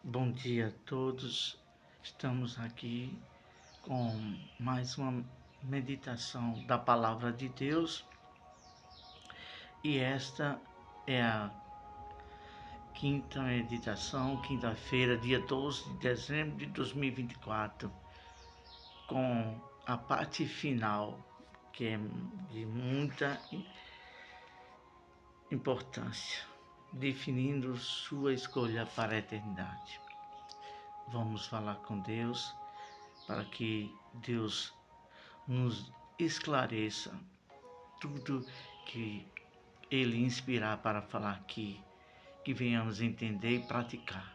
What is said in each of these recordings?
Bom dia a todos. Estamos aqui com mais uma meditação da Palavra de Deus e esta é a quinta meditação, quinta-feira, dia 12 de dezembro de 2024, com a parte final, que é de muita importância, definindo sua escolha para a eternidade. Vamos falar com Deus para que Deus nos esclareça tudo que Ele inspirar para falar aqui, que venhamos entender e praticar.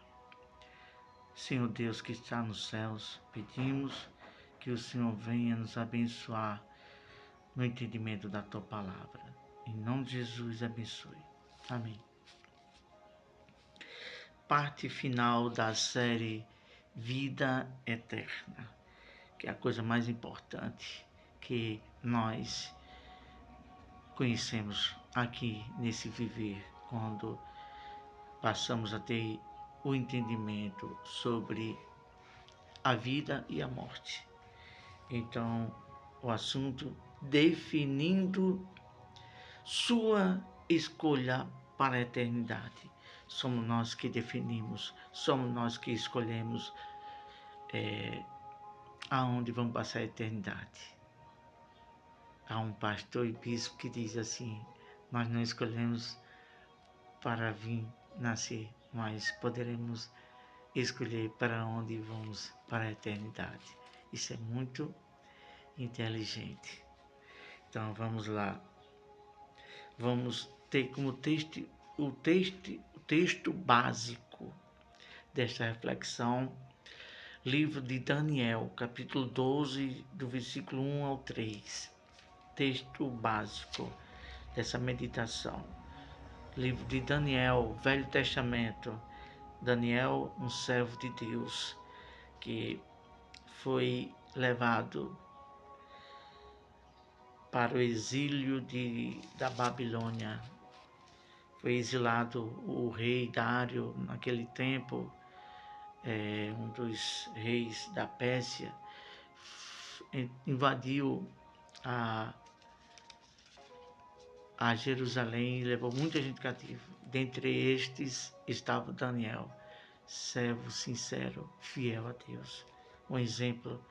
Senhor Deus que está nos céus, pedimos que o Senhor venha nos abençoar no entendimento da Tua Palavra. Em nome de Jesus, abençoe. Amém. Parte final da série Vida Eterna, que é a coisa mais importante que nós conhecemos aqui nesse viver, quando passamos a ter o entendimento sobre a vida e a morte. Então, o assunto definindo sua escolha para a eternidade. Somos nós que definimos, somos nós que escolhemos aonde vamos passar a eternidade. Há um pastor e bispo que diz assim: nós não escolhemos para vir nascer, mas poderemos escolher para onde vamos para a eternidade. Isso é muito inteligente. Então vamos lá. Vamos ter como texto básico desta reflexão, livro de Daniel, capítulo 12, do versículo 1 ao 3. Texto básico dessa meditação. Livro de Daniel, Velho Testamento. Daniel, um servo de Deus, que foi levado para o exílio da Babilônia. Foi exilado o rei Dário naquele tempo, um dos reis da Pérsia, invadiu a Jerusalém e levou muita gente cativa. Dentre estes estava Daniel, servo sincero, fiel a Deus, um exemplo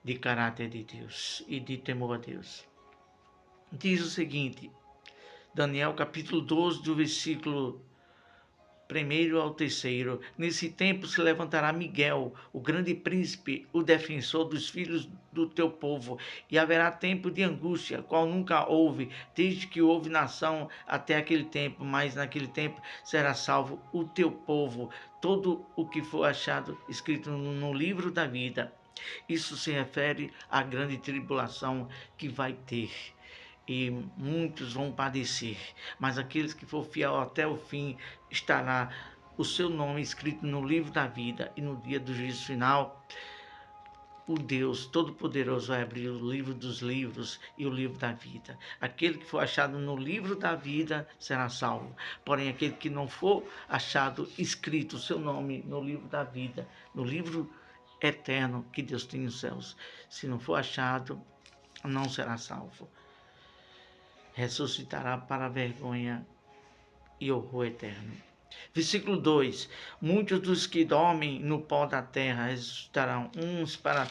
de caráter de Deus e de temor a Deus. Diz o seguinte, Daniel capítulo 12, do versículo 1 ao 3. Nesse tempo se levantará Miguel, o grande príncipe, o defensor dos filhos do teu povo, e haverá tempo de angústia, qual nunca houve, desde que houve nação até aquele tempo, mas naquele tempo será salvo o teu povo, todo o que for achado escrito no livro da vida. Isso se refere à grande tribulação que vai ter. E muitos vão padecer, mas aqueles que for fiel até o fim, estará o seu nome escrito no livro da vida, e no dia do juízo final, o Deus Todo-Poderoso vai abrir o livro dos livros e o livro da vida. Aquele que for achado no livro da vida será salvo, porém aquele que não for achado escrito o seu nome no livro da vida, no livro eterno que Deus tem nos céus, se não for achado, não será salvo. Ressuscitará para a vergonha e horror eterno. Versículo 2. Muitos dos que dormem no pó da terra ressuscitarão, uns para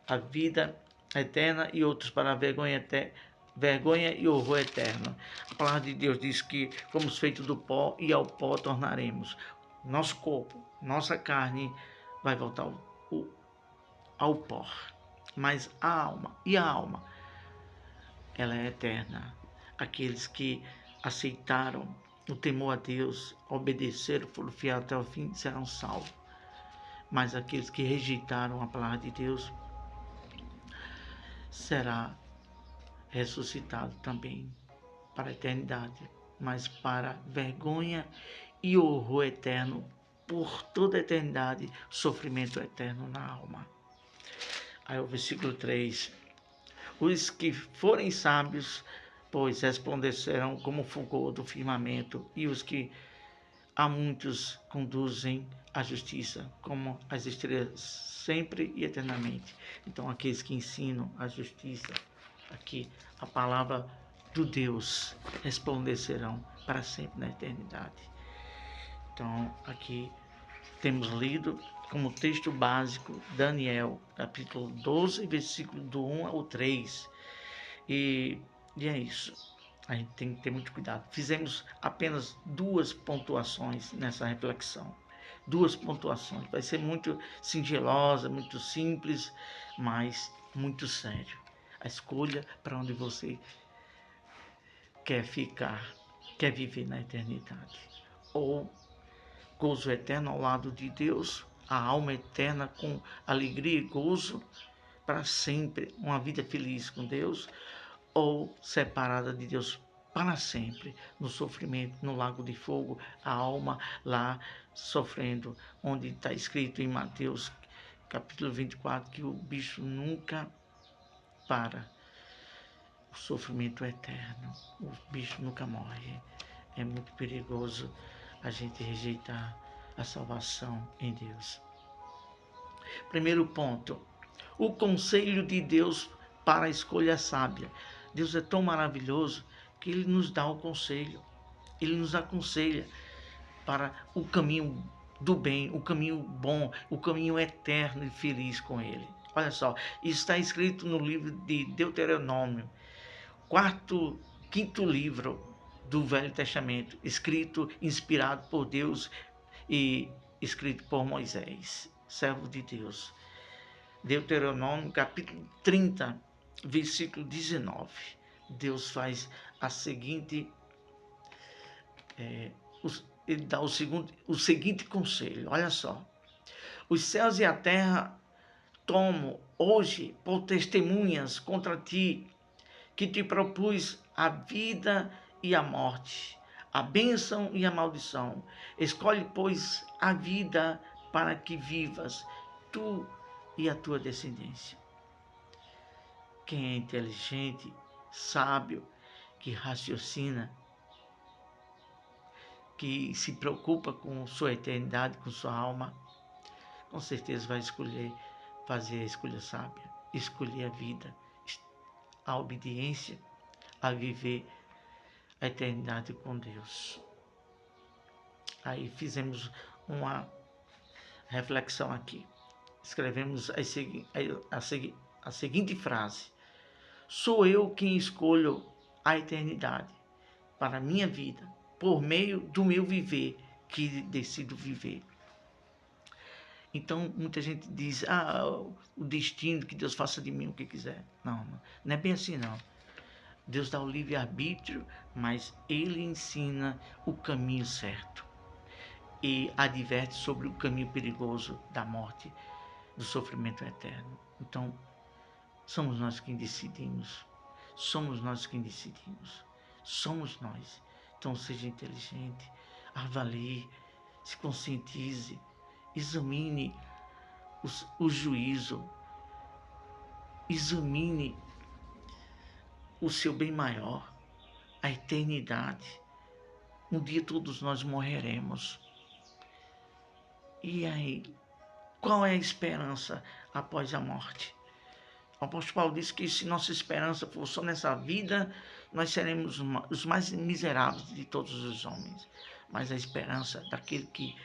a vida eterna e outros para a vergonha e horror eterno. A palavra de Deus diz que fomos feitos do pó e ao pó tornaremos. Nosso corpo, nossa carne vai voltar ao pó. Mas a alma, ela é eterna. Aqueles que aceitaram o temor a Deus, obedeceram, foram fiéis até o fim, serão salvos. Mas aqueles que rejeitaram a palavra de Deus, será ressuscitado também para a eternidade, mas para vergonha e horror eterno, por toda a eternidade, sofrimento eterno na alma. Aí o versículo 3. Os que forem sábios, pois resplandecerão como fulgor do firmamento, e os que a muitos conduzem a justiça, como as estrelas, sempre e eternamente. Então, aqueles que ensinam a justiça, aqui, a palavra do Deus, resplandecerão para sempre na eternidade. Então, aqui temos lido como texto básico Daniel, capítulo 12, versículo do 1 ao 3. E é isso. A gente tem que ter muito cuidado. Fizemos apenas 2 pontuações nessa reflexão. 2 pontuações. Vai ser muito singelosa, muito simples, mas muito sério. A escolha para onde você quer ficar, quer viver na eternidade. Ou gozo eterno ao lado de Deus, a alma eterna com alegria e gozo para sempre, uma vida feliz com Deus, ou separada de Deus para sempre, no sofrimento, no lago de fogo, a alma lá sofrendo, onde está escrito em Mateus capítulo 24 que o bicho nunca para, o sofrimento é eterno, o bicho nunca morre. É muito perigoso a gente rejeitar a salvação em Deus. Primeiro ponto, o conselho de Deus para a escolha sábia. Deus é tão maravilhoso que Ele nos dá o conselho. Ele nos aconselha para o caminho do bem, o caminho bom, o caminho eterno e feliz com Ele. Olha só, isso está escrito no livro de Deuteronômio, quinto livro do Velho Testamento, escrito, inspirado por Deus e escrito por Moisés, servo de Deus. Deuteronômio, capítulo 30, versículo 19. Deus faz a seguinte, ele dá o seguinte conselho, olha só. Os céus e a terra tomo hoje por testemunhas contra ti, que te propus a vida e a morte, a bênção e a maldição. Escolhe, pois, a vida para que vivas, tu e a tua descendência. Quem é inteligente, sábio, que raciocina, que se preocupa com sua eternidade, com sua alma, com certeza vai escolher fazer a escolha sábia, escolher a vida, a obediência, a viver a eternidade com Deus. Aí fizemos uma reflexão aqui. Escrevemos a seguinte frase: sou eu quem escolho a eternidade para a minha vida, por meio do meu viver, que decido viver. Então, muita gente diz, o destino, que Deus faça de mim o que quiser. Não é bem assim, não. Deus dá o livre-arbítrio, mas Ele ensina o caminho certo e adverte sobre o caminho perigoso da morte, do sofrimento eterno. Então, somos nós quem decidimos. Somos nós quem decidimos. Somos nós. Então, seja inteligente, avalie, se conscientize, examine o juízo, examine o seu bem maior, a eternidade. Um dia todos nós morreremos. E aí, qual é a esperança após a morte? O apóstolo Paulo disse que se nossa esperança for só nessa vida, nós seremos os mais miseráveis de todos os homens. Mas a esperança daquele que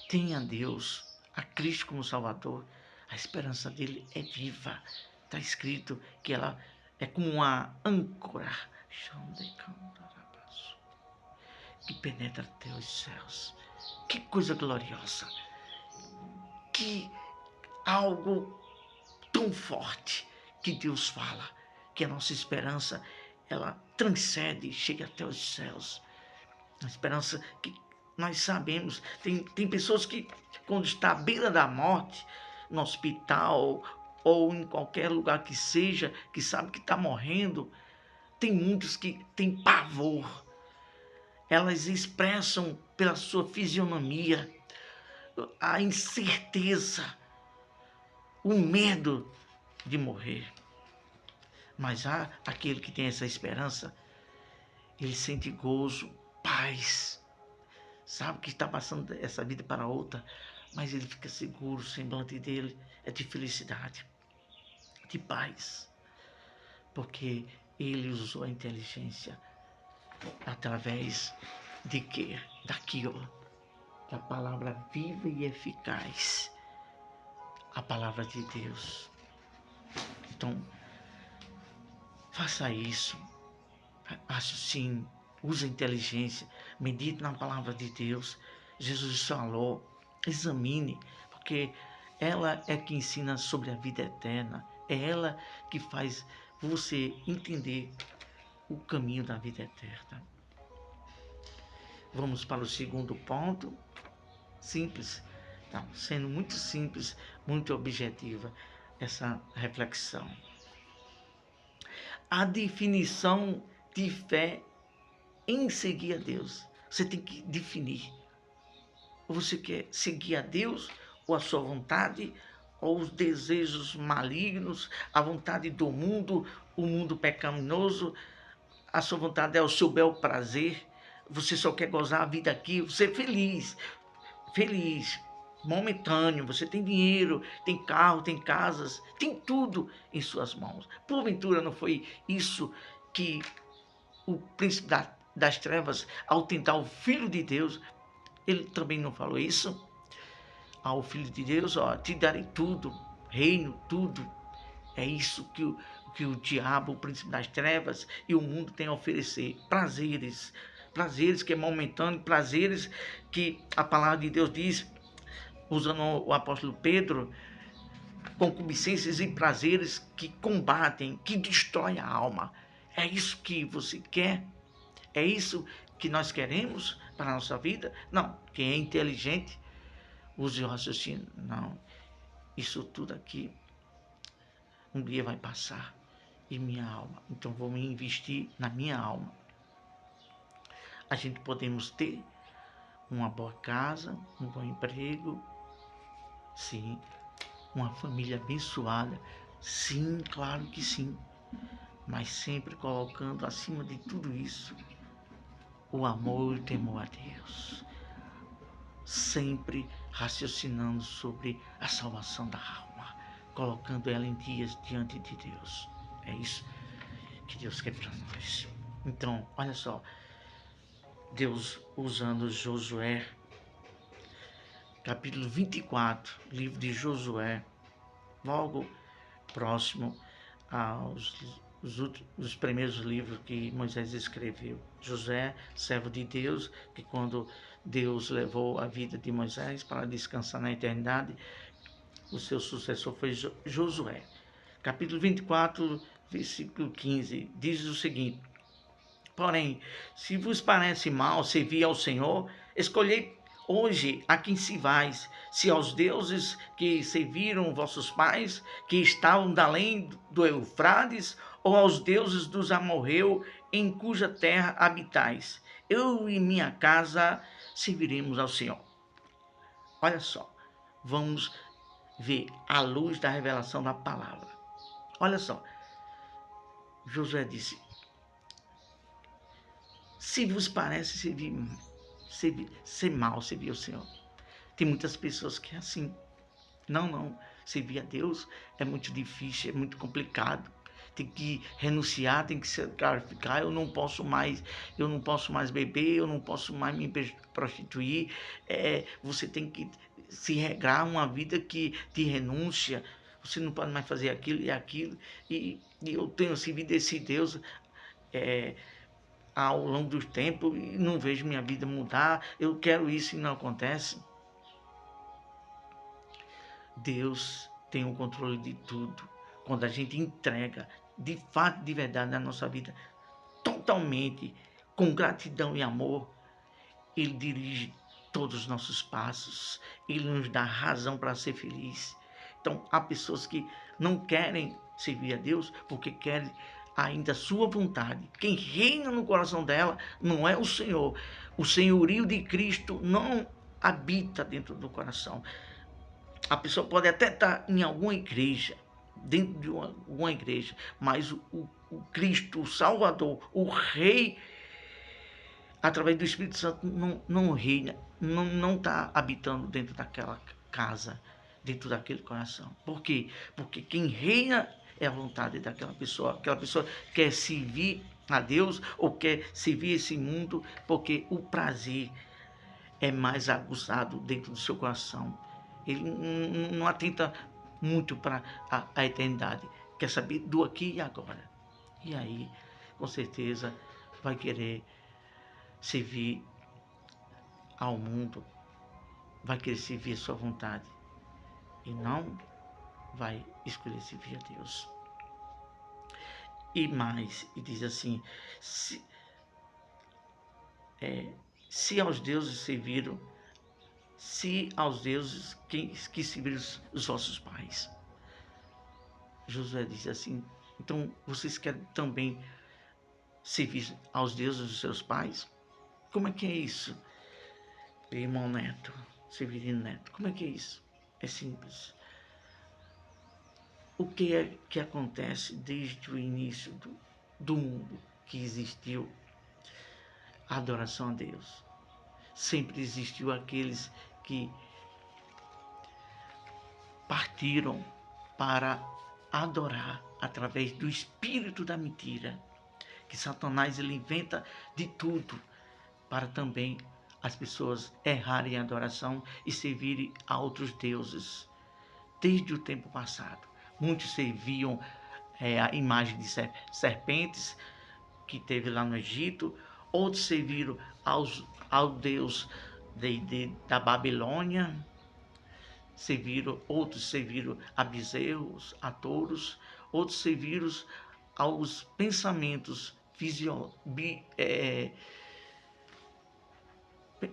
tem a Deus, a Cristo como Salvador, a esperança dele é viva. Está escrito que ela é como uma âncora que penetra até os céus. Que coisa gloriosa! Que algo tão forte que Deus fala, que a nossa esperança, ela transcende, chega até os céus. A esperança que nós sabemos, tem pessoas que quando está à beira da morte, no hospital ou em qualquer lugar que seja, que sabe que está morrendo, tem muitos que têm pavor. Elas expressam pela sua fisionomia a incerteza, o medo de morrer. Mas há aquele que tem essa esperança, ele sente gozo, paz, sabe que está passando essa vida para outra, mas ele fica seguro, o semblante dele é de felicidade, de paz, porque ele usou a inteligência através de quê? Daquilo, da palavra viva e eficaz, a palavra de Deus. Então, faça isso, raciocine, use a inteligência, medite na palavra de Deus. Jesus falou, examine, porque ela é que ensina sobre a vida eterna, é ela que faz você entender o caminho da vida eterna. Vamos para o segundo ponto, simples, não, sendo muito simples, muito objetiva essa reflexão. A definição de fé em seguir a Deus. Você tem que definir. Você quer seguir a Deus ou a sua vontade, ou os desejos malignos, a vontade do mundo, o mundo pecaminoso, a sua vontade é o seu bel prazer, você só quer gozar a vida aqui, você é feliz, momentâneo, você tem dinheiro, tem carro, tem casas, tem tudo em suas mãos. Porventura não foi isso que o príncipe das trevas, ao tentar o Filho de Deus, ele também não falou isso? Ao Filho de Deus, te darei tudo, reino, tudo. É isso que o diabo, o príncipe das trevas e o mundo tem a oferecer. Prazeres que é momentâneo, prazeres que a palavra de Deus diz, usando o apóstolo Pedro, concupiscências e prazeres que combatem, que destroem a alma. É isso que você quer? É isso que nós queremos para a nossa vida? Não. Quem é inteligente, use o raciocínio. Não. Isso tudo aqui um dia vai passar. E minha alma. Então vou me investir na minha alma. A gente podemos ter uma boa casa, um bom emprego, sim. Uma família abençoada, sim, claro que sim. Mas sempre colocando acima de tudo isso o amor e o temor a Deus. Sempre raciocinando sobre a salvação da alma, colocando ela em dias diante de Deus. É isso que Deus quer para nós. Então, olha só, Deus usando Josué, capítulo 24, livro de Josué, logo próximo os primeiros livros que Moisés escreveu. José, servo de Deus, que quando Deus levou a vida de Moisés para descansar na eternidade, o seu sucessor foi Josué. Capítulo 24, versículo 15, diz o seguinte: porém, se vos parece mal servir ao Senhor, escolhei hoje a quem sirvais, se aos deuses que serviram vossos pais, que estavam da além do Eufrades, ou aos deuses dos amorreus, em cuja terra habitais. Eu e minha casa serviremos ao Senhor. Olha só, vamos ver à luz da revelação da palavra. Olha só, Josué disse: se vos parece ser mal servir ao Senhor. Tem muitas pessoas que é assim. Não. Servir a Deus é muito difícil, é muito complicado. Tem que renunciar, tem que se sacrificar. Eu não posso mais beber, eu não posso mais me prostituir. Você tem que se regrar uma vida de renúncia. Você não pode mais fazer aquilo e aquilo. E eu tenho servido esse Deus ao longo dos tempos e não vejo minha vida mudar. Eu quero isso e não acontece. Deus tem o controle de tudo. Quando a gente entrega, de fato, de verdade, na nossa vida, totalmente, com gratidão e amor, Ele dirige todos os nossos passos. Ele nos dá razão para ser feliz. Então, há pessoas que não querem servir a Deus porque querem ainda a sua vontade. Quem reina no coração dela não é o Senhor. O senhorio de Cristo não habita dentro do coração. A pessoa pode até estar em alguma igreja, dentro de alguma igreja, mas o Cristo, o Salvador, o Rei através do Espírito Santo, não reina, não está habitando dentro daquela casa, dentro daquele coração. Por quê? Porque quem reina é a vontade daquela pessoa. Aquela pessoa quer servir a Deus ou quer servir esse mundo porque o prazer é mais aguçado dentro do seu coração. Ele não atenta muito para a eternidade. Quer saber do aqui e agora. E aí, com certeza, vai querer servir ao mundo, vai querer servir a sua vontade e não vai escolher servir a Deus. E mais, e diz assim, se aos deuses serviram, se aos deuses que serviram os vossos pais. Josué diz assim, então vocês querem também servir aos deuses dos seus pais? Como é que é isso? Irmão Neto, Severino Neto, como é que é isso? É simples. O que é que acontece desde o início do mundo que existiu a adoração a Deus? Sempre existiu aqueles que partiram para adorar através do espírito da mentira, que Satanás ele inventa de tudo para também as pessoas errarem em adoração e servirem a outros deuses. Desde o tempo passado, muitos serviam a imagem de serpentes que teve lá no Egito, outros serviram ao Deus da Babilônia, outros serviram a bezerros, a touros, outros serviram aos pensamentos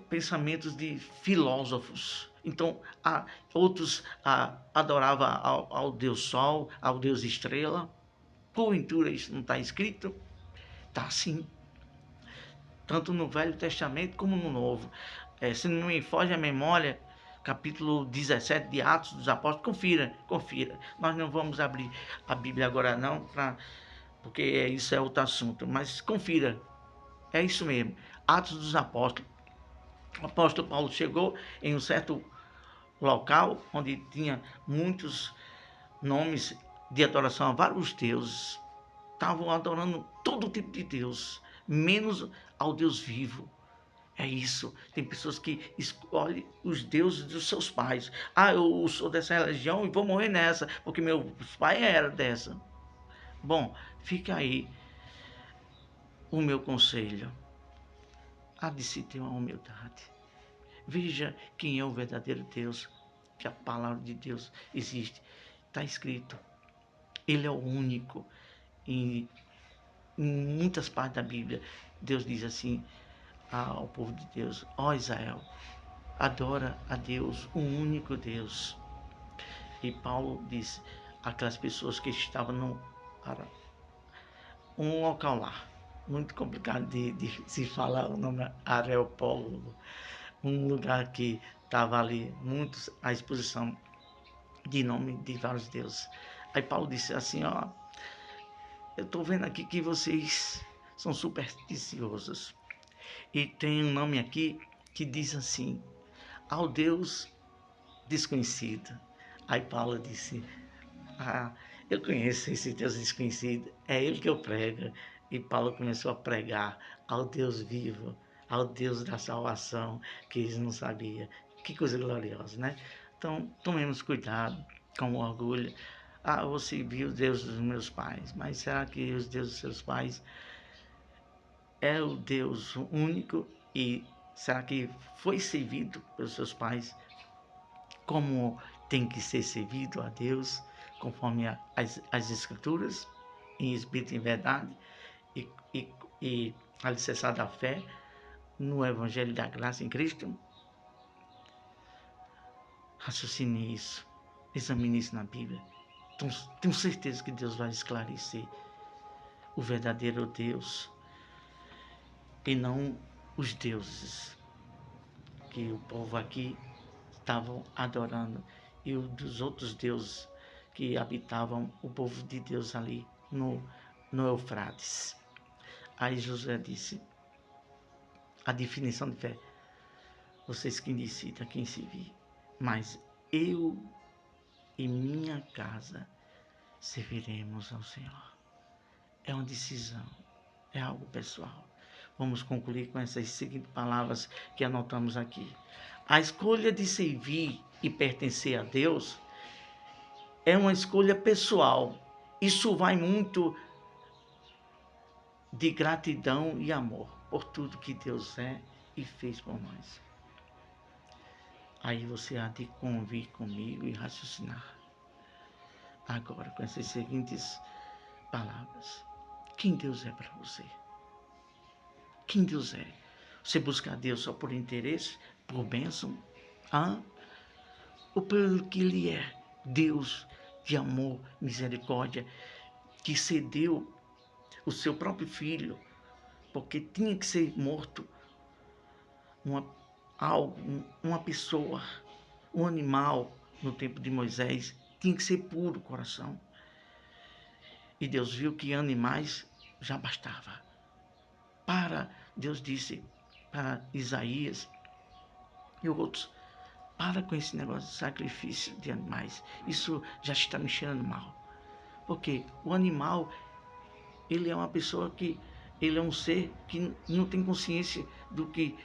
pensamentos de filósofos. Então, outros adoravam ao Deus Sol, ao Deus Estrela. Porventura isso não está escrito? Está sim. Tanto no Velho Testamento como no Novo. Se não me foge a memória, capítulo 17 de Atos dos Apóstolos, confira. Nós não vamos abrir a Bíblia agora não, porque isso é outro assunto, mas confira. É isso mesmo. Atos dos Apóstolos. O apóstolo Paulo chegou em um certo local onde tinha muitos nomes de adoração a vários deuses. Estavam adorando todo tipo de Deus, menos ao Deus vivo. É isso. Tem pessoas que escolhem os deuses dos seus pais. Eu sou dessa religião e vou morrer nessa, porque meus pais eram dessa. Bom, fica aí o meu conselho. Há de se ter uma humildade. Veja quem é o verdadeiro Deus, que a palavra de Deus existe. Está escrito. Ele é o único. Em muitas partes da Bíblia, Deus diz assim ao povo de Deus: ó Israel, adora a Deus, o único Deus. E Paulo disse aquelas pessoas que estavam um local lá, muito complicado de se falar o nome Areópago, um lugar que estava ali muitos à exposição de nome de vários deuses. Aí Paulo disse assim, ó, eu estou vendo aqui que vocês são supersticiosos. E tem um nome aqui que diz assim, ao Deus desconhecido. Aí Paulo disse, eu conheço esse Deus desconhecido, é ele que eu prego. E Paulo começou a pregar ao Deus vivo, ao Deus da salvação, que eles não sabiam. Que coisa gloriosa, né? Então, tomemos cuidado com o orgulho. Você viu o Deus dos meus pais, mas será que os deuses dos seus pais é o Deus único? E será que foi servido pelos seus pais como tem que ser servido a Deus, conforme as Escrituras, em espírito e em verdade, e alicerçado a fé no Evangelho da Graça em Cristo? Raciocine isso, examine isso na Bíblia. Então, tenho certeza que Deus vai esclarecer o verdadeiro Deus e não os deuses que o povo aqui estavam adorando e dos outros deuses que habitavam o povo de Deus ali no Eufrates. Aí Josué disse, a definição de fé. Vocês quem decidam, quem se vir. Mas eu e minha casa serviremos ao Senhor. É uma decisão, é algo pessoal. Vamos concluir com essas seguintes palavras que anotamos aqui. A escolha de servir e pertencer a Deus é uma escolha pessoal. Isso vai muito de gratidão e amor por tudo que Deus é e fez por nós. Aí você há de convir comigo e raciocinar agora com essas seguintes palavras. Quem Deus é para você? Quem Deus é? Você busca a Deus só por interesse, por bênção? Ou pelo que Ele é? Deus de amor, misericórdia, que cedeu o seu próprio filho, porque tinha que ser morto uma pessoa, um animal no tempo de Moisés, tinha que ser puro o coração. E Deus viu que animais já bastava. Deus disse para Isaías e outros, para com esse negócio de sacrifício de animais. Isso já está me cheirando mal. Porque o animal, ele é uma pessoa que, ele é um ser que não tem consciência do que,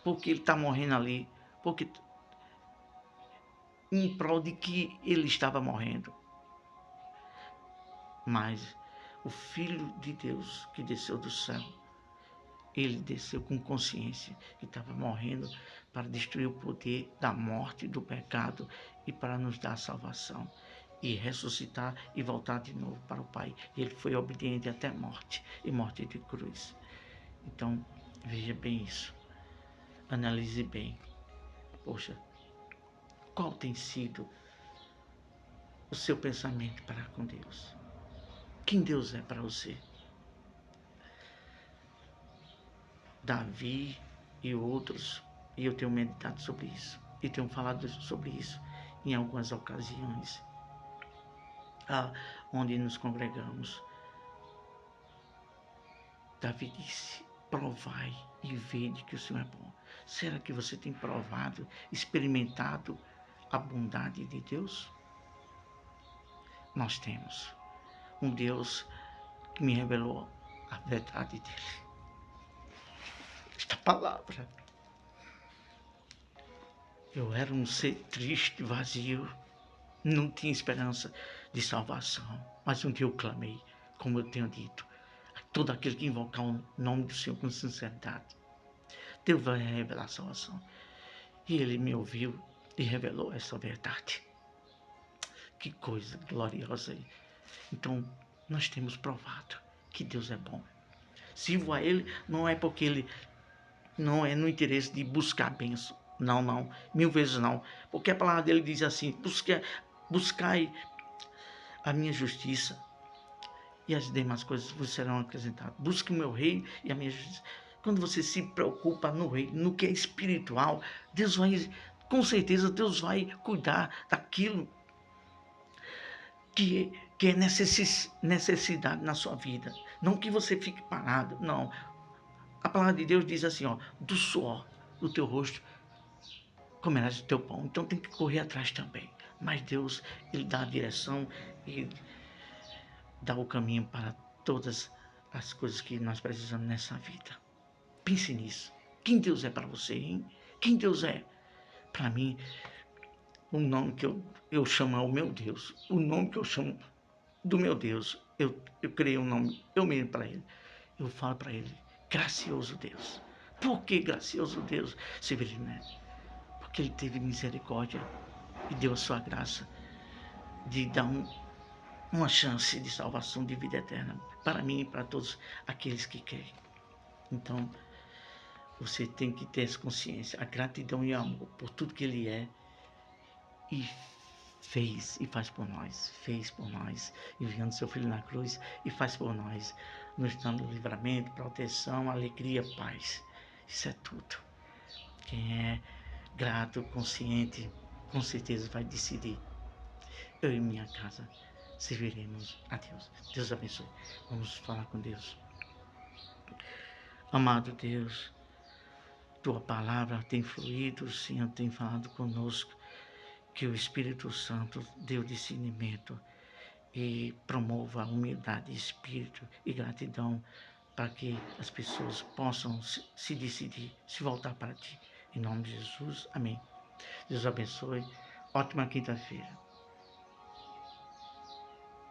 porque ele está morrendo ali, porque em prol de que ele estava morrendo. Mas o Filho de Deus que desceu do céu, ele desceu com consciência que estava morrendo para destruir o poder da morte, do pecado e para nos dar salvação e ressuscitar e voltar de novo para o Pai. Ele foi obediente até a morte e morte de cruz. Então, veja bem isso. Analise bem. Poxa, qual tem sido o seu pensamento para com Deus? Quem Deus é para você? Davi e outros, e eu tenho meditado sobre isso, e tenho falado sobre isso em algumas ocasiões, onde nos congregamos. Davi disse, provai e vede que o Senhor é bom. Será que você tem provado, experimentado a bondade de Deus? Nós temos um Deus que me revelou a verdade dele. Esta palavra. Eu era um ser triste, vazio, não tinha esperança de salvação. Mas um dia eu clamei, como eu tenho dito, a todo aquele que invocar o nome do Senhor com sinceridade, Deus vai revelar a salvação. E Ele me ouviu e revelou essa verdade. Que coisa gloriosa. Então, nós temos provado que Deus é bom. Sirvo a Ele não é porque Ele não é no interesse de buscar bênção. Não, 1000 vezes não. Porque a palavra dele diz assim, buscai a minha justiça e as demais coisas vos serão acrescentadas. Busque o meu reino e a minha justiça. Quando você se preocupa no reino, no que é espiritual, Deus vai, com certeza, Deus vai cuidar daquilo que é necessidade na sua vida. Não que você fique parado, não. A palavra de Deus diz assim, do suor do teu rosto comerás o teu pão. Então tem que correr atrás também. Mas Deus, Ele dá a direção e dá o caminho para todas as coisas que nós precisamos nessa vida. Pense nisso. Quem Deus é para você, hein? Quem Deus é? Para mim, o nome que eu chamo é o meu Deus. O nome que eu chamo do meu Deus. Eu criei um nome, eu mesmo para Ele. Eu falo para Ele, gracioso Deus. Por que gracioso Deus, Severino Neto? Porque Ele teve misericórdia e deu a sua graça de dar uma chance de salvação, de vida eterna para mim e para todos aqueles que querem. Então, você tem que ter essa consciência, a gratidão e o amor por tudo que Ele é e fez e faz por nós, enviando seu Filho na cruz e faz por nós, nos dando livramento, proteção, alegria, paz. Isso é tudo. Quem é grato, consciente, com certeza vai decidir. Eu e minha casa serviremos a Deus. Deus abençoe. Vamos falar com Deus. Amado Deus, tua palavra tem fluído, o Senhor tem falado conosco, que o Espírito Santo dê o discernimento e promova a humildade de espírito e gratidão para que as pessoas possam se decidir, se voltar para ti. Em nome de Jesus, amém. Deus abençoe. Ótima quinta-feira.